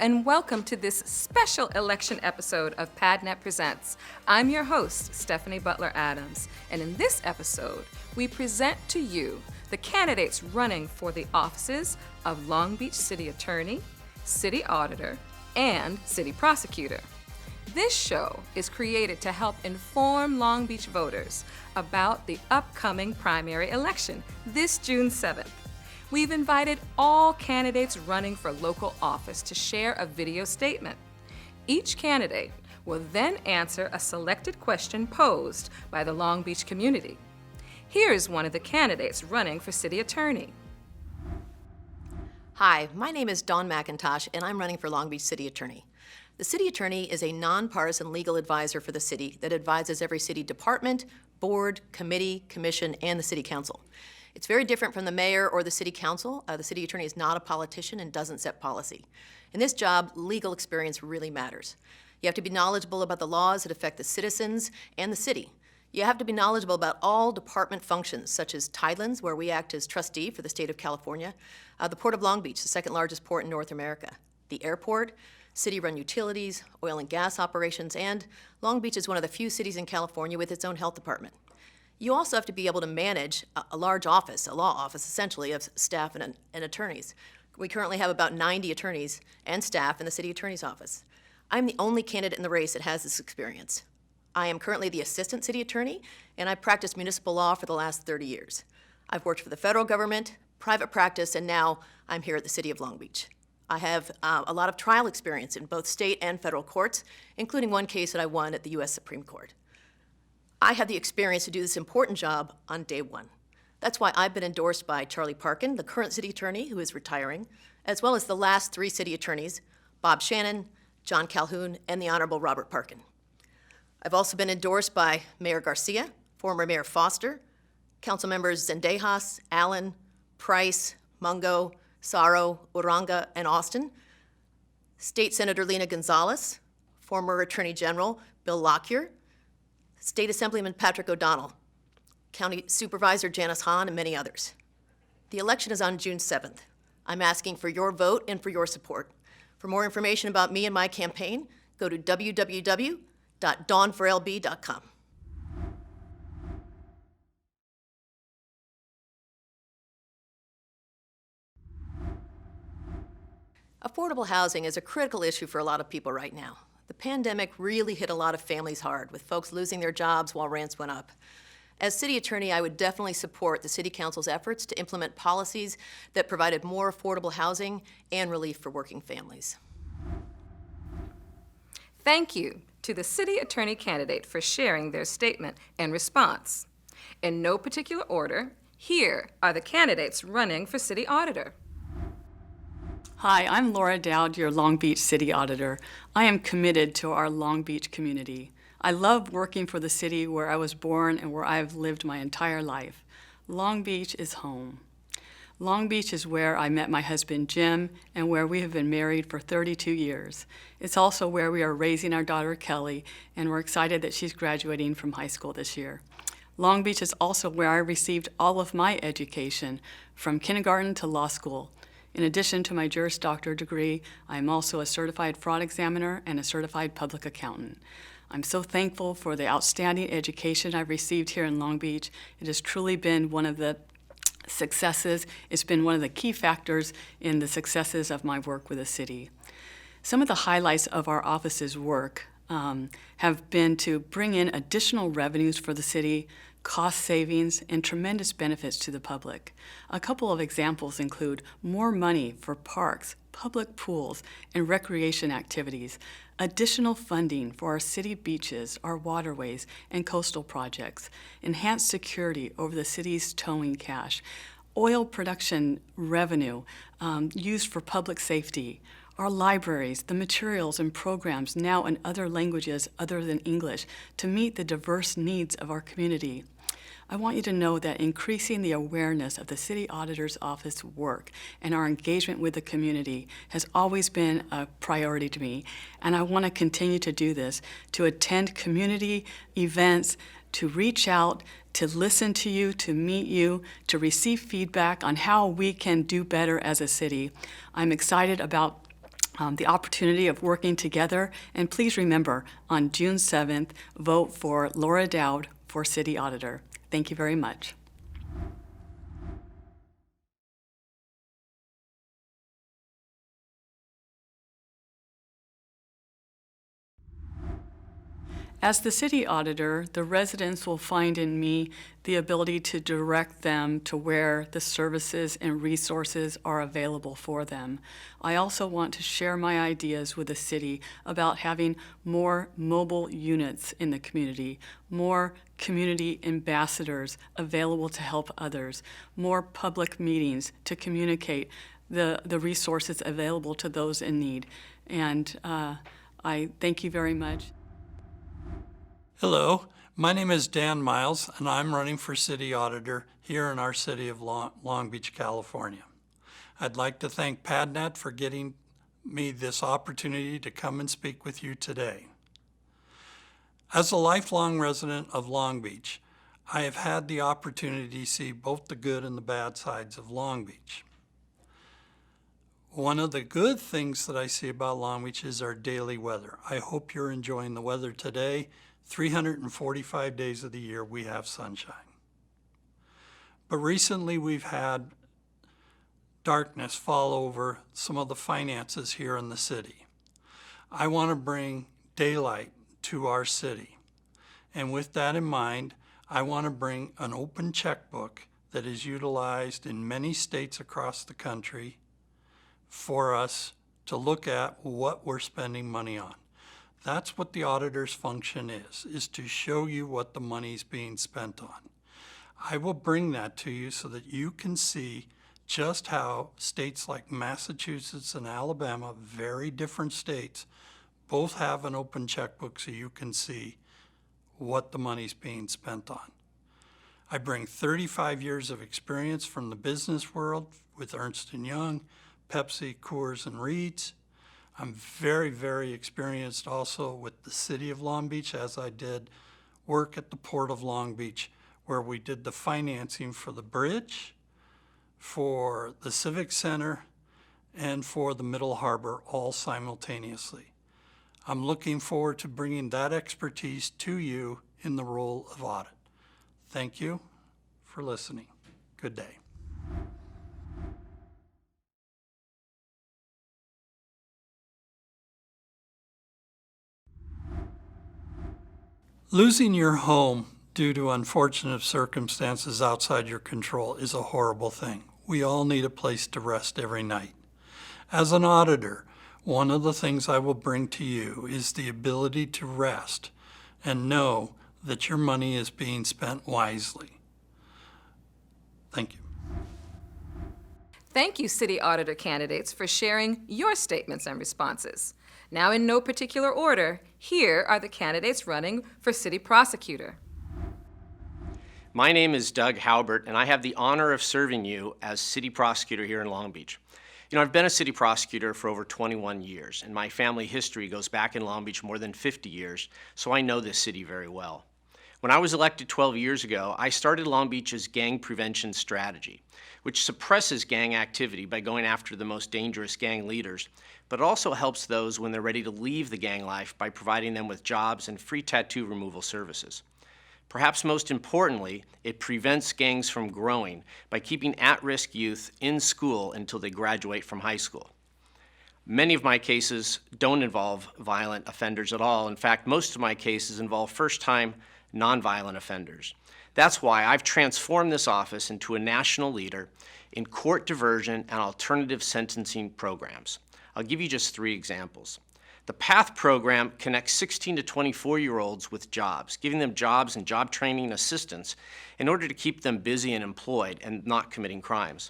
and welcome to this special election episode of PADNET Presents. I'm your host, Stephanie Butler Adams, and in this episode, we present to you the candidates running for the offices of Long Beach City Attorney, City Auditor, and City Prosecutor. This show is created to help inform Long Beach voters about the upcoming primary election this June 7th. We've invited all candidates running for local office to share a video statement. Each candidate will then answer a selected question posed by the Long Beach community. Here's one of the candidates running for city attorney. Hi, my name is Dawn McIntosh, and I'm running for Long Beach City Attorney. The City Attorney is a nonpartisan legal advisor for the city that advises every city department, board, committee, commission, and the City Council. It's very different from the mayor or the city council. The city attorney is not a politician and doesn't set policy. In this job, legal experience really matters. You have to be knowledgeable about the laws that affect the citizens and the city. You have to be knowledgeable about all department functions, such as Tidelands, where we act as trustee for the state of California, the Port of Long Beach, the second largest port in North America, the airport, city-run utilities, oil and gas operations, and Long Beach is one of the few cities in California with its own health department. You also have to be able to manage a large office, a law office, essentially, of staff and attorneys. We currently have about 90 attorneys and staff in the city attorney's office. I'm the only candidate in the race that has this experience. I am currently the assistant city attorney, and I've practiced municipal law for the last 30 years. I've worked for the federal government, private practice, and now I'm here at the city of Long Beach. I have a lot of trial experience in both state and federal courts, including one case that I won at the U.S. Supreme Court. I have the experience to do this important job on day one. That's why I've been endorsed by Charlie Parkin, the current city attorney who is retiring, as well as the last 3 city attorneys, Bob Shannon, John Calhoun, and the Honorable Robert Parkin. I've also been endorsed by Mayor Garcia, former Mayor Foster, council members Zendejas, Allen, Price, Mungo, Saro, Uranga, and Austin, State Senator Lena Gonzalez, former Attorney General Bill Lockyer, State Assemblyman Patrick O'Donnell, County Supervisor Janice Hahn, and many others. The election is on June 7th. I'm asking for your vote and for your support. For more information about me and my campaign, go to www.dawnforlb.com. Affordable housing is a critical issue for a lot of people right now. The pandemic really hit a lot of families hard, with folks losing their jobs while rents went up. As city attorney, I would definitely support the city council's efforts to implement policies that provided more affordable housing and relief for working families. Thank you to the city attorney candidate for sharing their statement and response. In no particular order, here are the candidates running for city auditor. Hi, I'm Laura Doud, your Long Beach City Auditor. I am committed to our Long Beach community. I love working for the city where I was born and where I've lived my entire life. Long Beach is home. Long Beach is where I met my husband Jim and where we have been married for 32 years. It's also where we are raising our daughter Kelly, and we're excited that she's graduating from high school this year. Long Beach is also where I received all of my education, from kindergarten to law school. In addition to my Juris Doctor degree, I am also a certified fraud examiner and a certified public accountant. I'm so thankful for the outstanding education I've received here in Long Beach. It has truly been one of the successes. It's been one of the key factors in the successes of my work with the city. Some of the highlights of our office's work have been to bring in additional revenues for the city, cost savings, and tremendous benefits to the public. A couple of examples include more money for parks, public pools, and recreation activities, additional funding for our city beaches, our waterways, and coastal projects, enhanced security over the city's towing cache, oil production revenue used for public safety, our libraries, the materials and programs now in other languages other than English to meet the diverse needs of our community. I want you to know that increasing the awareness of the City Auditor's Office work and our engagement with the community has always been a priority to me, and I want to continue to do this, to attend community events, to reach out, to listen to you, to meet you, to receive feedback on how we can do better as a city. I'm excited about the opportunity of working together. And please remember, on June 7th, vote for Laura Doud for City Auditor. Thank you very much. As the city auditor, the residents will find in me the ability to direct them to where the services and resources are available for them. I also want to share my ideas with the city about having more mobile units in the community, more community ambassadors available to help others, more public meetings to communicate the resources available to those in need. And I thank you very much. Hello, my name is Dan Miles, and I'm running for City Auditor here in our city of Long Beach, California. I'd like to thank PADNET for getting me this opportunity to come and speak with you today. As a lifelong resident of Long Beach, I have had the opportunity to see both the good and the bad sides of Long Beach. One of the good things that I see about Long Beach is our daily weather. I hope you're enjoying the weather today. 345 days of the year we have sunshine. But recently we've had darkness fall over some of the finances here in the city. I want to bring daylight to our city. And with that in mind, I want to bring an open checkbook that is utilized in many states across the country for us to look at what we're spending money on. That's what the auditor's function is to show you what the money's being spent on. I will bring that to you so that you can see just how states like Massachusetts and Alabama, very different states, both have an open checkbook so you can see what the money's being spent on. I bring 35 years of experience from the business world with Ernst & Young, Pepsi, Coors, and Reed's. I'm very, very experienced also with the city of Long Beach, as I did work at the Port of Long Beach, where we did the financing for the bridge, for the Civic Center, and for the Middle Harbor, all simultaneously. I'm looking forward to bringing that expertise to you in the role of audit. Thank you for listening. Good day. Losing your home due to unfortunate circumstances outside your control is a horrible thing. We all need a place to rest every night. As an auditor, one of the things I will bring to you is the ability to rest and know that your money is being spent wisely. Thank you. Thank you, City Auditor candidates, for sharing your statements and responses. Now, in no particular order, here are the candidates running for City Prosecutor. My name is Doug Haubert, and I have the honor of serving you as City Prosecutor here in Long Beach. You know, I've been a City Prosecutor for over 21 years, and my family history goes back in Long Beach more than 50 years, so I know this city very well. When I was elected 12 years ago, I started Long Beach's gang prevention strategy, which suppresses gang activity by going after the most dangerous gang leaders, but it also helps those when they're ready to leave the gang life by providing them with jobs and free tattoo removal services. Perhaps most importantly, it prevents gangs from growing by keeping at-risk youth in school until they graduate from high school. Many of my cases don't involve violent offenders at all. In fact, most of my cases involve first-time nonviolent offenders. That's why I've transformed this office into a national leader in court diversion and alternative sentencing programs. I'll give you just 3 examples. The PATH program connects 16 to 24-year-olds with jobs, giving them jobs and job training assistance in order to keep them busy and employed and not committing crimes.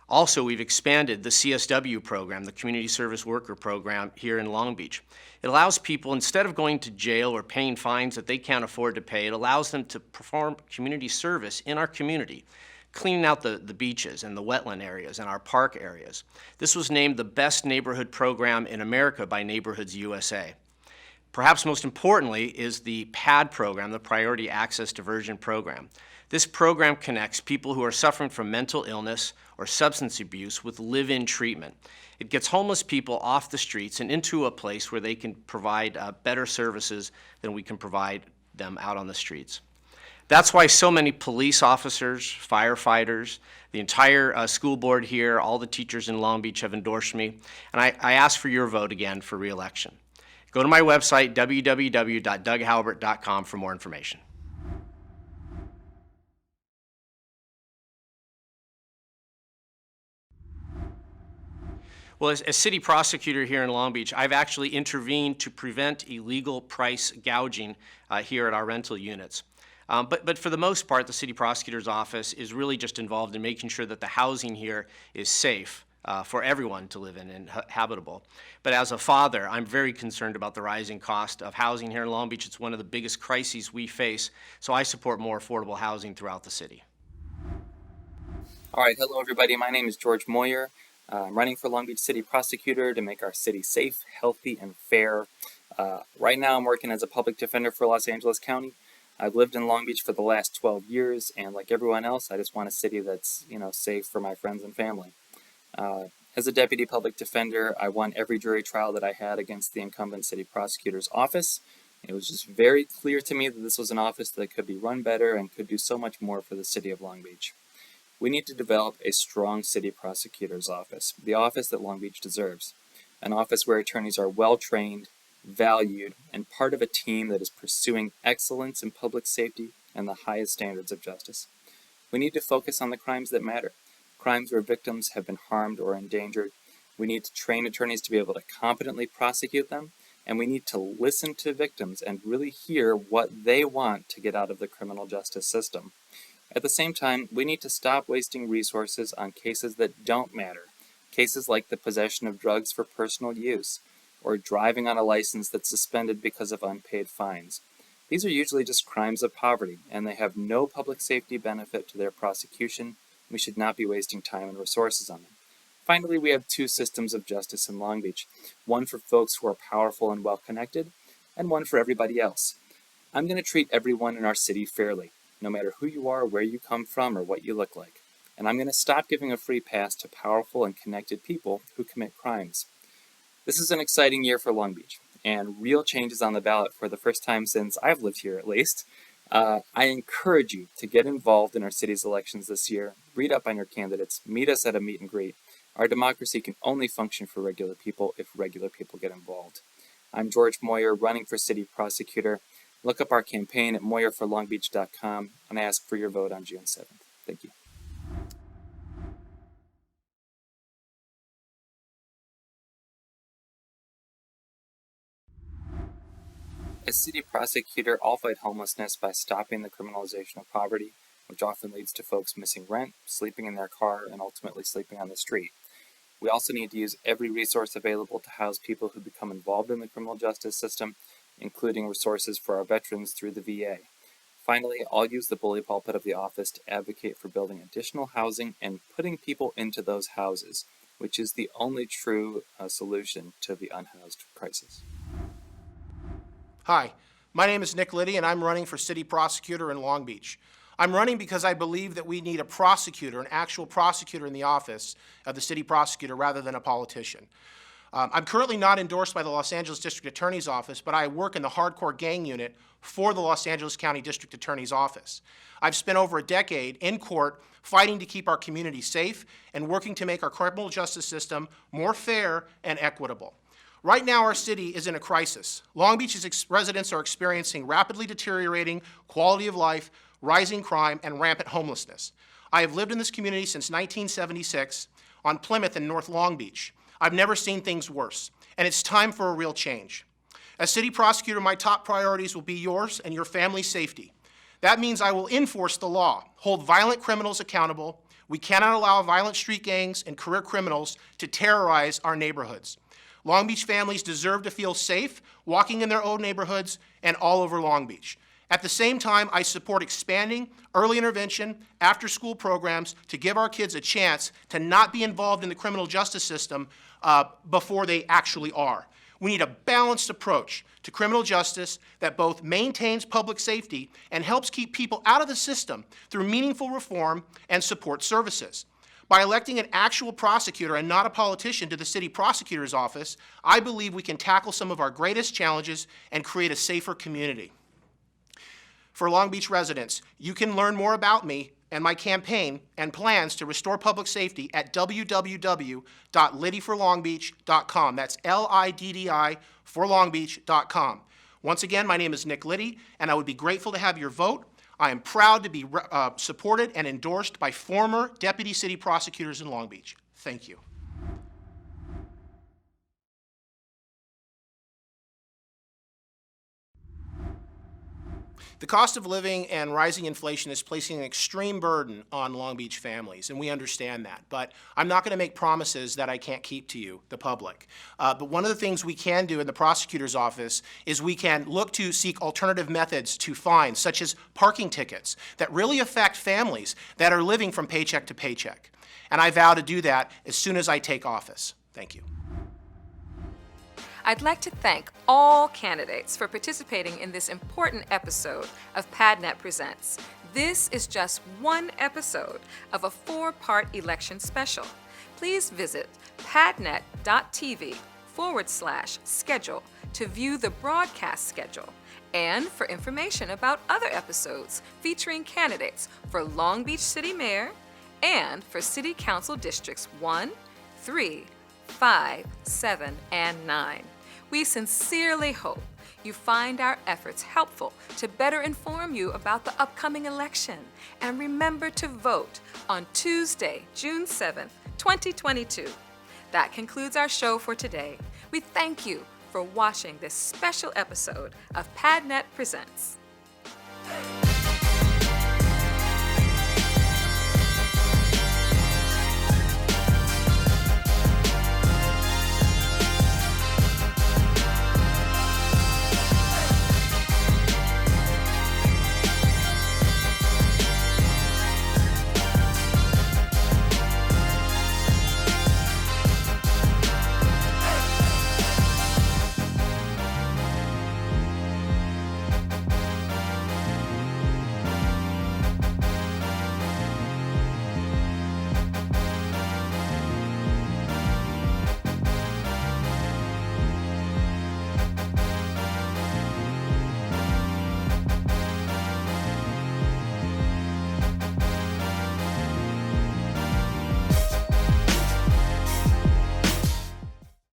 Also, we've expanded the CSW program, the Community Service Worker program here in Long Beach. It allows people, instead of going to jail or paying fines that they can't afford to pay, it allows them to perform community service in our community, cleaning out the beaches and the wetland areas and our park areas. This was named the best neighborhood program in America by Neighborhoods USA. Perhaps most importantly is the PAD program, the Priority Access Diversion Program. This program connects people who are suffering from mental illness or substance abuse with live-in treatment. It gets homeless people off the streets and into a place where they can provide better services than we can provide them out on the streets. That's why so many police officers, firefighters, the entire school board here, all the teachers in Long Beach have endorsed me, and I ask for your vote again for re-election. Go to my website, www.doughaubert.com, for more information. Well, as city prosecutor here in Long Beach, I've actually intervened to prevent illegal price gouging here at our rental units. But for the most part, the city prosecutor's office is really just involved in making sure that the housing here is safe for everyone to live in and habitable. But as a father, I'm very concerned about the rising cost of housing here in Long Beach. It's one of the biggest crises we face, so I support more affordable housing throughout the city. All right, hello everybody. My name is George Moyer. I'm running for Long Beach City Prosecutor to make our city safe, healthy, and fair. Right now I'm working as a public defender for Los Angeles County. I've lived in Long Beach for the last 12 years, and like everyone else, I just want a city that's, safe for my friends and family. As a deputy public defender, I won every jury trial that I had against the incumbent city prosecutor's office. It was just very clear to me that this was an office that could be run better and could do so much more for the city of Long Beach. We need to develop a strong city prosecutor's office, the office that Long Beach deserves, an office where attorneys are well-trained, valued, and part of a team that is pursuing excellence in public safety and the highest standards of justice. We need to focus on the crimes that matter, crimes where victims have been harmed or endangered. We need to train attorneys to be able to competently prosecute them, and we need to listen to victims and really hear what they want to get out of the criminal justice system. At the same time, we need to stop wasting resources on cases that don't matter, cases like the possession of drugs for personal use, or driving on a license that's suspended because of unpaid fines. These are usually just crimes of poverty, and they have no public safety benefit to their prosecution. We should not be wasting time and resources on them. Finally, we have two systems of justice in Long Beach, one for folks who are powerful and well-connected, and one for everybody else. I'm going to treat everyone in our city fairly, no matter who you are, where you come from, or what you look like. And I'm going to stop giving a free pass to powerful and connected people who commit crimes. This is an exciting year for Long Beach, and real change is on the ballot for the first time since I've lived here at least. I encourage you to get involved in our city's elections this year, read up on your candidates, meet us at a meet and greet. Our democracy can only function for regular people if regular people get involved. I'm George Moyer, running for city prosecutor. Look up our campaign at moyerforlongbeach.com, and I ask for your vote on June 7th. Thank you. As city prosecutor, I'll fight homelessness by stopping the criminalization of poverty, which often leads to folks missing rent, sleeping in their car, and ultimately sleeping on the street. We also need to use every resource available to house people who become involved in the criminal justice system, including resources for our veterans through the VA. Finally, I'll use the bully pulpit of the office to advocate for building additional housing and putting people into those houses, which is the only true solution to the unhoused crisis. Hi, my name is Nick Liddi, and I'm running for city prosecutor in Long Beach. I'm running because I believe that we need a prosecutor, an actual prosecutor in the office of the city prosecutor rather than a politician. I'm currently not endorsed by the Los Angeles District Attorney's Office, but I work in the hardcore gang unit for the Los Angeles County District Attorney's Office. I've spent over a decade in court fighting to keep our community safe and working to make our criminal justice system more fair and equitable. Right now, our city is in a crisis. Long Beach's residents are experiencing rapidly deteriorating quality of life, rising crime, and rampant homelessness. I have lived in this community since 1976 on Plymouth in North Long Beach. I've never seen things worse, and it's time for a real change. As city prosecutor, my top priorities will be yours and your family's safety. That means I will enforce the law, hold violent criminals accountable. We cannot allow violent street gangs and career criminals to terrorize our neighborhoods. Long Beach families deserve to feel safe walking in their own neighborhoods and all over Long Beach. At the same time, I support expanding early intervention, after-school programs to give our kids a chance to not be involved in the criminal justice system before they actually are. We need a balanced approach to criminal justice that both maintains public safety and helps keep people out of the system through meaningful reform and support services. By electing an actual prosecutor and not a politician to the city prosecutor's office, I believe we can tackle some of our greatest challenges and create a safer community. For Long Beach residents, you can learn more about me and my campaign and plans to restore public safety at www.liddiforlongbeach.com. That's Liddi for longbeach.com. Once again, my name is Nick Liddi, and I would be grateful to have your vote. I am proud to be supported and endorsed by former deputy city prosecutors in Long Beach. Thank you. The cost of living and rising inflation is placing an extreme burden on Long Beach families, and we understand that. But I'm not going to make promises that I can't keep to you, the public. But one of the things we can do in the prosecutor's office is we can look to seek alternative methods to fines, such as parking tickets, that really affect families that are living from paycheck to paycheck. And I vow to do that as soon as I take office. Thank you. I'd like to thank all candidates for participating in this important episode of PADNET Presents. This is just one episode of a 4-part election special. Please visit padnet.tv/schedule to view the broadcast schedule and for information about other episodes featuring candidates for Long Beach City Mayor and for City Council Districts 1, 3, 5, 7, and 9. We sincerely hope you find our efforts helpful to better inform you about the upcoming election. And remember to vote on Tuesday, June 7th, 2022. That concludes our show for today. We thank you for watching this special episode of PADNET Presents.